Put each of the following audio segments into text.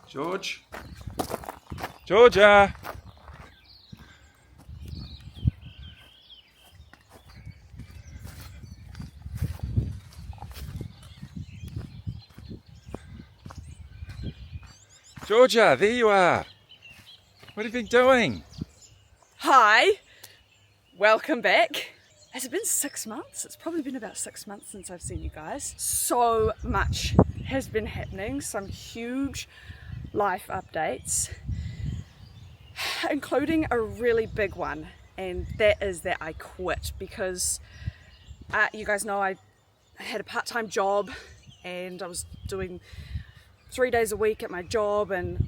George? Georgia! Georgia, there you are. What have you been doing? Hi, welcome back. Has it been 6 months? It's probably been about 6 months since I've seen you guys. So much has been happening, some huge life updates, including a really big one, and that is that I quit because you guys know I had a part-time job and I was doing 3 days a week at my job and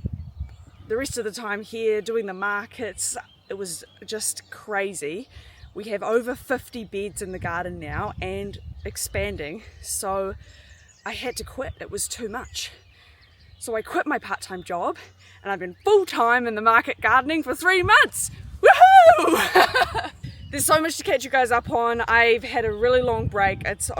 the rest of the time here doing the markets. It was just crazy. We have over 50 beds in the garden now and expanding, so I had to quit. It was too much. So I quit my part-time job and I've been full-time in the market gardening for 3 months. Woohoo! There's so much to catch you guys up on. I've had a really long break. It's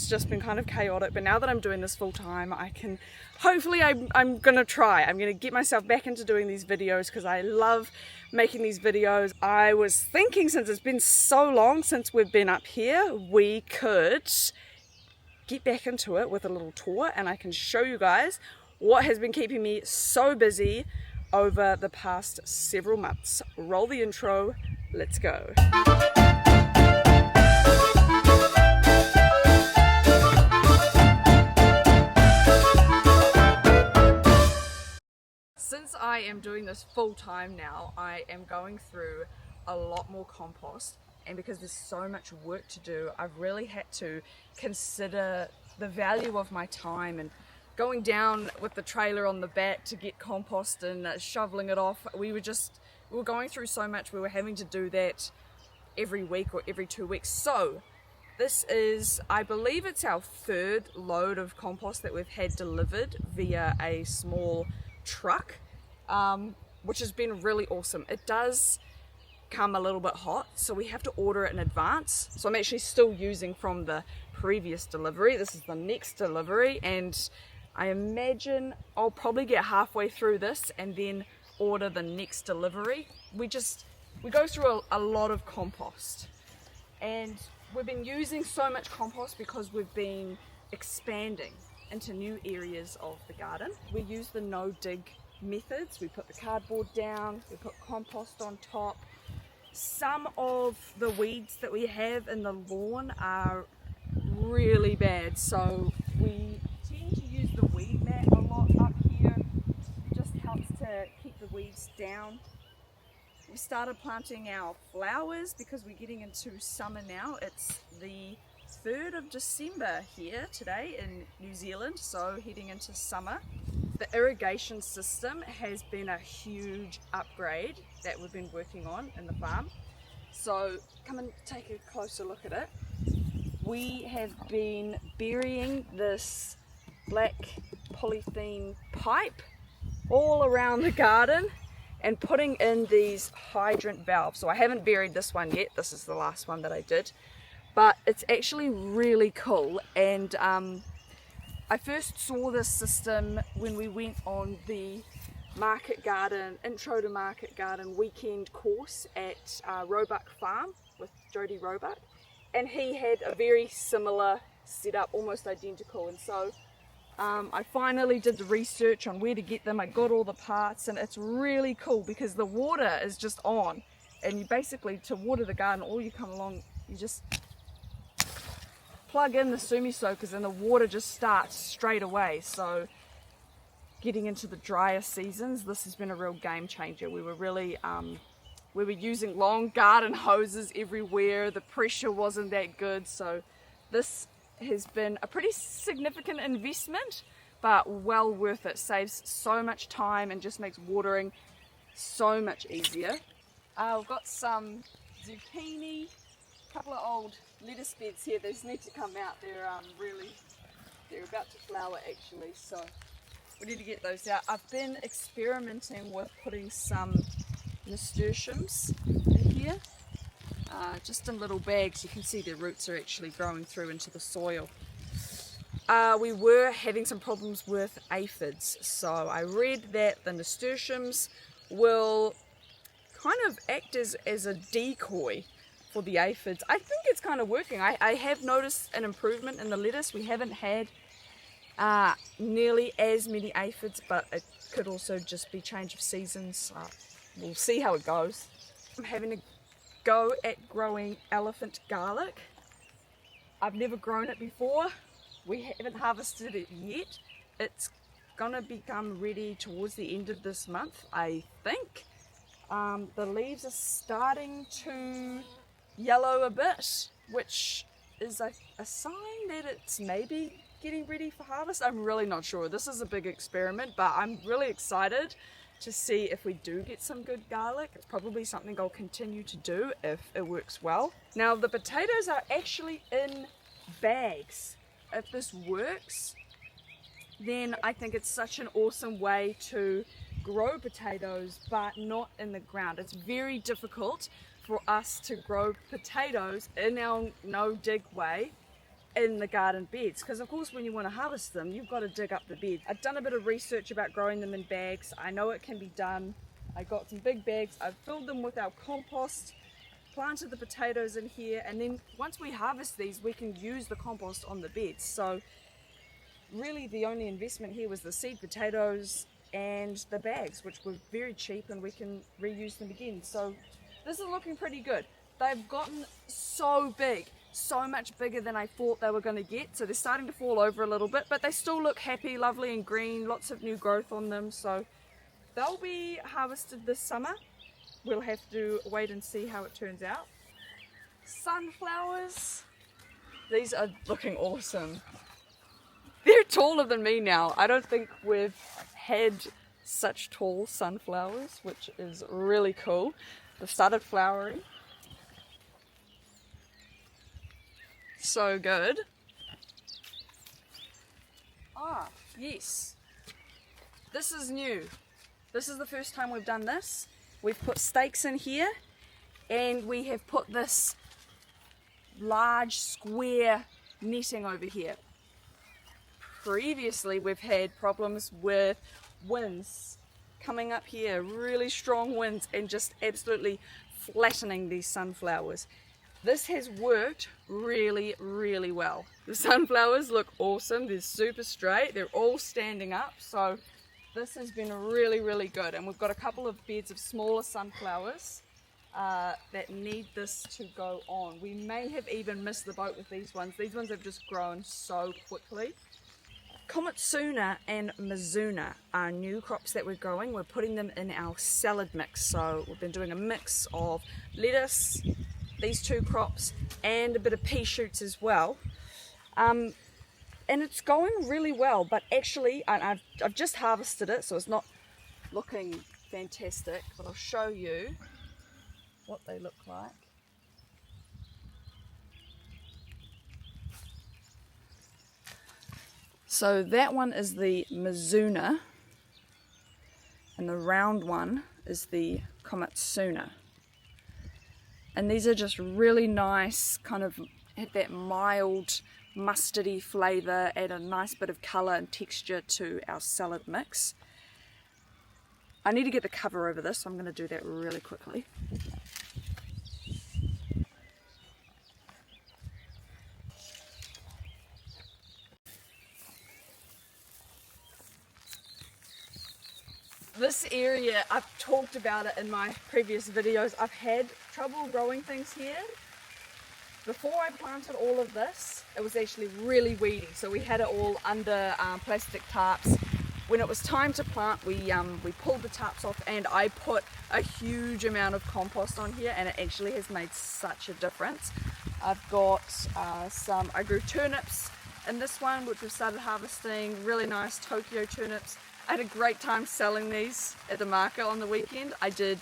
just been kind of chaotic, but now that I'm doing this full-time, I can hopefully I'm gonna get myself back into doing these videos because I love making these videos. I was thinking, since it's been so long since we've been up here, we could get back into it with a little tour and I can show you guys what has been keeping me so busy over the past several months. Roll the intro, let's go. Since I am doing this full time now, I am going through a lot more compost, and because there's so much work to do, I've really had to consider the value of my time and going down with the trailer on the back to get compost and shoveling it off. We were going through so much, we were having to do that every week or every 2 weeks. So this is, I believe it's our third load of compost that we've had delivered via a small truck, which has been really awesome. It does come a little bit hot, so we have to order it in advance. So I'm actually still using from the previous delivery. This is the next delivery, and I imagine I'll probably get halfway through this and then order the next delivery. We go through a lot of compost, and we've been using so much compost because we've been expanding into new areas of the garden. We use the no dig methods. We put the cardboard down, we put compost on top. Some of the weeds that we have in the lawn are really bad, so we tend to use the weed mat a lot up here. It just helps to keep the weeds down. We started planting our flowers because we're getting into summer now. It's the 3rd of December here today in New Zealand, so heading into summer. The irrigation system has been a huge upgrade that we've been working on in the farm. So come and take a closer look at it. We have been burying this black polythene pipe all around the garden and putting in these hydrant valves. So I haven't buried this one yet. This is the last one that I did. But it's actually really cool, and I first saw this system when we went on the Intro to Market Garden weekend course at Roebuck Farm with Jody Roebuck, and he had a very similar setup, almost identical. And so I finally did the research on where to get them. I got all the parts, and it's really cool because the water is just on, and you basically, to water the garden, all you come along, you just plug in the sumi soakers and the water just starts straight away. So getting into the drier seasons, this has been a real game changer. We were using long garden hoses everywhere. The pressure wasn't that good, so this has been a pretty significant investment, but well worth it. Saves so much time and just makes watering so much easier. We've got some zucchini, a couple of old lettuce beds here. These need to come out. They're about to flower actually, so we need to get those out. I've been experimenting with putting some nasturtiums in here, just in little bags. You can see the roots are actually growing through into the soil. we were having some problems with aphids. So I read that the nasturtiums will kind of act as a decoy for the aphids. I think it's kind of working. I have noticed an improvement in the lettuce. We haven't had nearly as many aphids, but it could also just be change of seasons. We'll see how it goes. I'm having a go at growing elephant garlic. I've never grown it before. We haven't harvested it yet. It's gonna become ready towards the end of this month, I think. The leaves are starting to yellow a bit, which is a sign that it's maybe getting ready for harvest. I'm really not sure. This is a big experiment, but I'm really excited to see if we do get some good garlic. It's probably something I'll continue to do if it works well. Now the potatoes are actually in bags. If this works, then I think it's such an awesome way to grow potatoes, but not in the ground. It's very difficult for us to grow potatoes in our no dig way in the garden beds, because of course when you want to harvest them you've got to dig up the bed. I've done a bit of research about growing them in bags. I know it can be done. I got some big bags, I've filled them with our compost, planted the potatoes in here, and then once we harvest these we can use the compost on the beds. So really the only investment here was the seed potatoes and the bags, which were very cheap, and we can reuse them again. So this is looking pretty good. They've gotten so big, so much bigger than I thought they were going to get. So they're starting to fall over a little bit, but they still look happy, lovely and green, lots of new growth on them. So they'll be harvested this summer. We'll have to wait and see how it turns out. Sunflowers, these are looking awesome. They're taller than me now. I don't think we've had such tall sunflowers, which is really cool. They've started flowering. So good. Ah, yes. This is new. This is the first time we've done this. We've put stakes in here, and we have put this large square netting over here. Previously we've had problems with winds coming up here, really strong winds, and just absolutely flattening these sunflowers. This has worked really, really well. The sunflowers look awesome. They're super straight. They're all standing up. So this has been really, really good. And we've got a couple of beds of smaller sunflowers that need this to go on. We may have even missed the boat with these ones. These ones have just grown so quickly. Komatsuna and Mizuna are new crops that we're growing. We're putting them in our salad mix. So we've been doing a mix of lettuce, these two crops, and a bit of pea shoots as well. And it's going really well, but actually I've just harvested it, so it's not looking fantastic, but I'll show you what they look like. So that one is the Mizuna, and the round one is the Komatsuna. And these are just really nice, kind of have that mild mustardy flavour, add a nice bit of colour and texture to our salad mix. I need to get the cover over this, so I'm going to do that really quickly. This area, I've talked about it in my previous videos. I've had trouble growing things here. Before I planted all of this, it was actually really weedy, so we had it all under plastic tarps. When it was time to plant, we pulled the tarps off, and I put a huge amount of compost on here, and it actually has made such a difference. I've got I grew turnips in this one, which we've started harvesting, really nice Tokyo turnips. I had a great time selling these at the market on the weekend. I did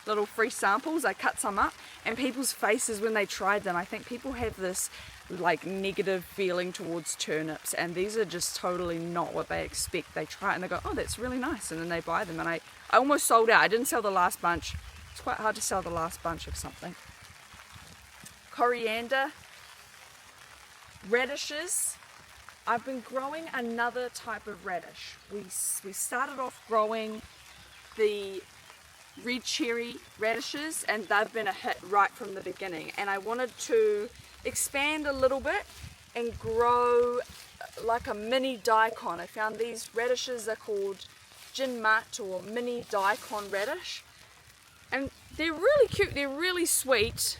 little free samples. I cut some up, and people's faces when they tried them, I think people have this like negative feeling towards turnips, and these are just totally not what they expect. They try it and they go, oh, that's really nice, and then they buy them, and I almost sold out. I didn't sell the last bunch. It's quite hard to sell the last bunch of something. Coriander, radishes, I've been growing another type of radish. We started off growing the red cherry radishes, and they've been a hit right from the beginning, and I wanted to expand a little bit and grow like a mini daikon. I found these radishes are called jinmat or mini daikon radish, and they're really cute, they're really sweet,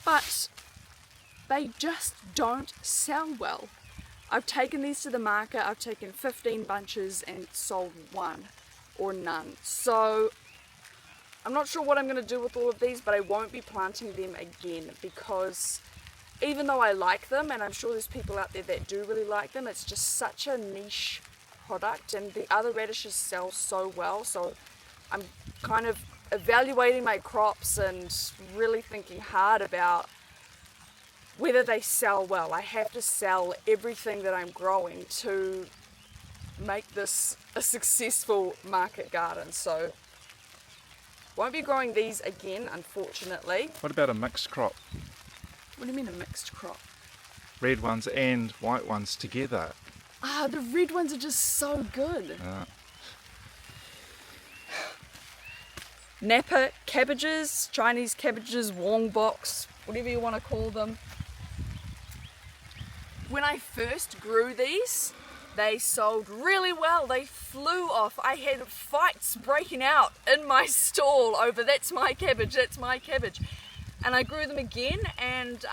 but they just don't sell well. I've taken these to the market, I've taken 15 bunches and sold one or none. So I'm not sure what I'm going to do with all of these, but I won't be planting them again, because even though I like them, and I'm sure there's people out there that do really like them, it's just such a niche product, and the other radishes sell so well. So I'm kind of evaluating my crops and really thinking hard about whether they sell well. I have to sell everything that I'm growing to make this a successful market garden. So won't be growing these again, unfortunately. What about a mixed crop? What do you mean a mixed crop? Red ones and white ones together. Ah, the red ones are just so good. Napa cabbages, Chinese cabbages, wong box, whatever you want to call them. When I first grew these, they sold really well. They flew off. I had fights breaking out in my stall over that's my cabbage, that's my cabbage. And I grew them again, and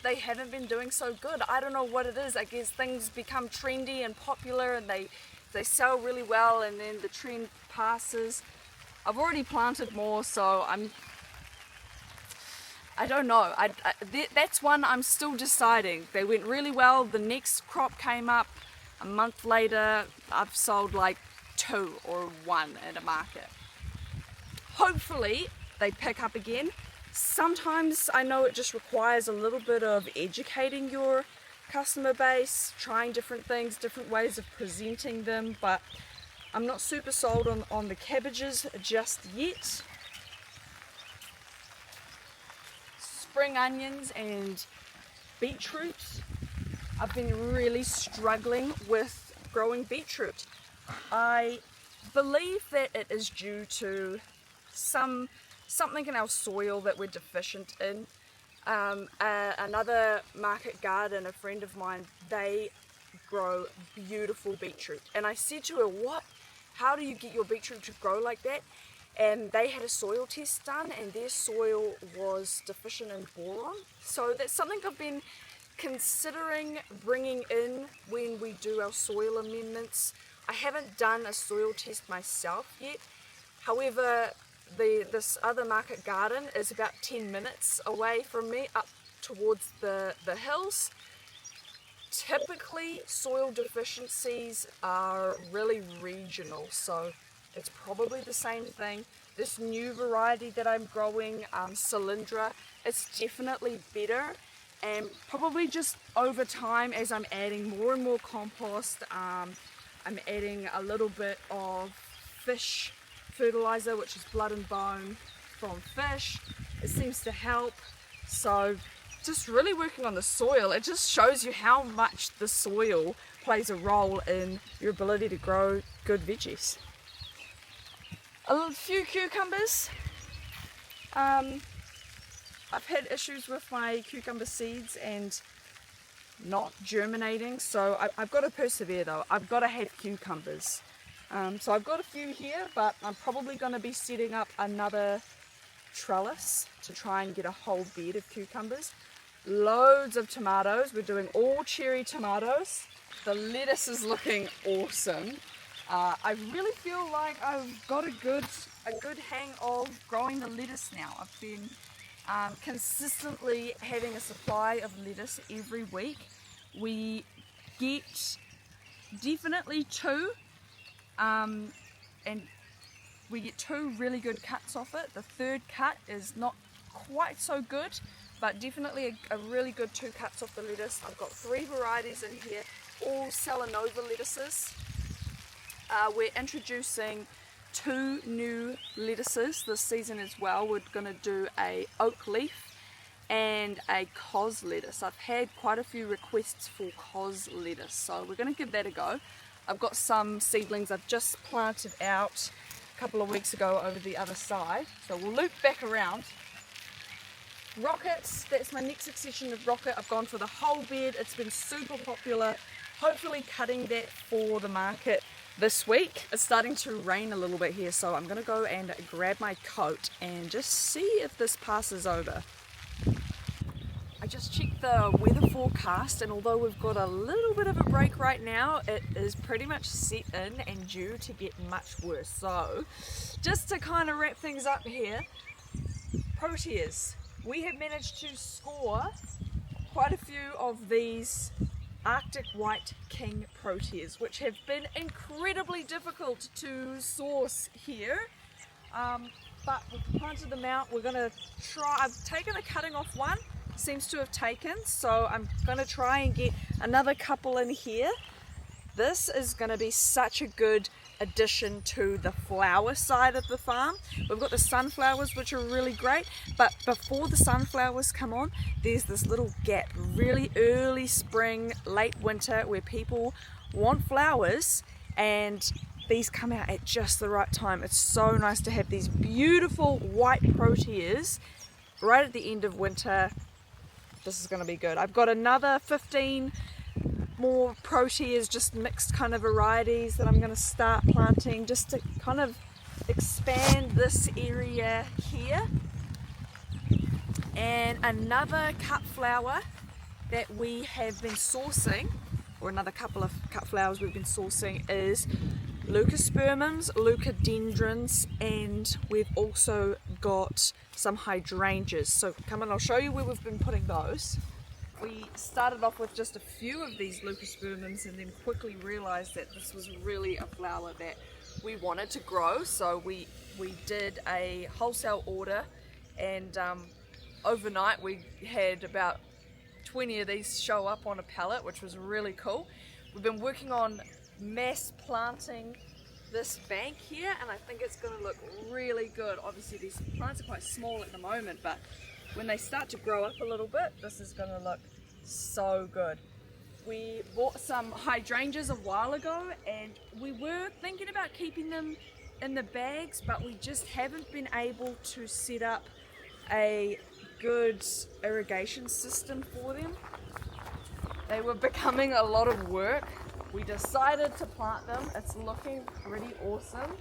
they haven't been doing so good. I don't know what it is. I guess things become trendy and popular, and they sell really well, and then the trend passes. I've already planted more, so I don't know. That's one I'm still deciding. They went really well. The next crop came up a month later. I've sold like 2 or 1 at a market. Hopefully they pick up again. Sometimes I know it just requires a little bit of educating your customer base, trying different things, different ways of presenting them, but I'm not super sold on the cabbages just yet. Spring onions and beetroot. I've been really struggling with growing beetroot. I believe that it is due to something in our soil that we're deficient in. Another market garden, a friend of mine, they grow beautiful beetroot, and I said to her, how do you get your beetroot to grow like that? And they had a soil test done, and their soil was deficient in boron. So that's something I've been considering bringing in when we do our soil amendments. I haven't done a soil test myself yet. However, this other market garden is about 10 minutes away from me, up towards the hills. Typically soil deficiencies are really regional, so it's probably the same thing. This new variety that I'm growing, Cylindra, it's definitely better, and probably just over time as I'm adding more and more compost, I'm adding a little bit of fish fertilizer, which is blood and bone from fish. It seems to help. So just really working on the soil. It just shows you how much the soil plays a role in your ability to grow good veggies. A few cucumbers. I've had issues with my cucumber seeds and not germinating, so I've got to persevere though. I've got to have cucumbers. So I've got a few here, but I'm probably going to be setting up another trellis to try and get a whole bed of cucumbers. Loads of tomatoes. We're doing all cherry tomatoes. The lettuce is looking awesome. I really feel like I've got a good hang of growing the lettuce now. I've been consistently having a supply of lettuce every week. We get definitely 2. And we get 2 really good cuts off it. The third cut is not quite so good, but definitely a really good 2 cuts off the lettuce. I've got 3 varieties in here, all Selenova lettuces. We're introducing 2 new lettuces this season as well. We're going to do a oak leaf and a cos lettuce. I've had quite a few requests for cos lettuce, so we're going to give that a go. I've got some seedlings I've just planted out a couple of weeks ago over the other side, so we'll loop back around. Rockets, that's my next succession of rocket. I've gone for the whole bed. It's been super popular. Hopefully cutting that for the market this week. It's starting to rain a little bit here, so I'm gonna go and grab my coat and just see if this passes over. I just checked the weather forecast, and although we've got a little bit of a break right now, it is pretty much set in and due to get much worse. So just to kind of wrap things up here, proteas. We have managed to score quite a few of these Arctic White King proteas, which have been incredibly difficult to source here. But we've planted them out. We're going to try, I've taken a cutting off one, seems to have taken, so I'm going to try and get another couple in here. This is going to be such a good addition to the flower side of the farm. We've got the sunflowers, which are really great, but before the sunflowers come on, there's this little gap, really early spring, late winter, where people want flowers, and these come out at just the right time. It's so nice to have these beautiful white proteas right at the end of winter. This is going to be good. I've got another 15 more proteas, just mixed kind of varieties, that I'm going to start planting just to kind of expand this area here. And another cut flower that we have been sourcing, or another couple of cut flowers we've been sourcing, is leucospermums, leucadendrons, and we've also got some hydrangeas. So come on, I'll show you where we've been putting those. We started off with just a few of these leucospermums and then quickly realized that this was really a flower that we wanted to grow. So we did a wholesale order, and overnight we had about 20 of these show up on a pallet, which was really cool. We've been working on mass planting this bank here, and I think it's going to look really good. Obviously these plants are quite small at the moment, but when they start to grow up a little bit, this is going to look so good. We bought some hydrangeas a while ago, and we were thinking about keeping them in the bags, but we just haven't been able to set up a good irrigation system for them. They were becoming a lot of work. We decided to plant them. It's looking pretty awesome.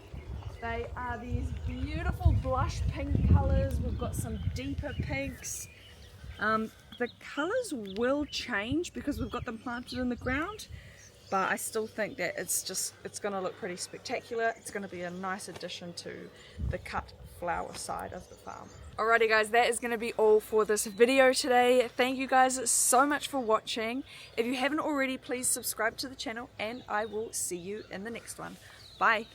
They are these beautiful blush pink colors. We've got some deeper pinks. The colors will change because we've got them planted in the ground, but I still think that it's going to look pretty spectacular. It's going to be a nice addition to the cut flower side of the farm. Alrighty guys, that is going to be all for this video today. Thank you guys so much for watching. If you haven't already, please subscribe to the channel, and I will see you in the next one. Bye.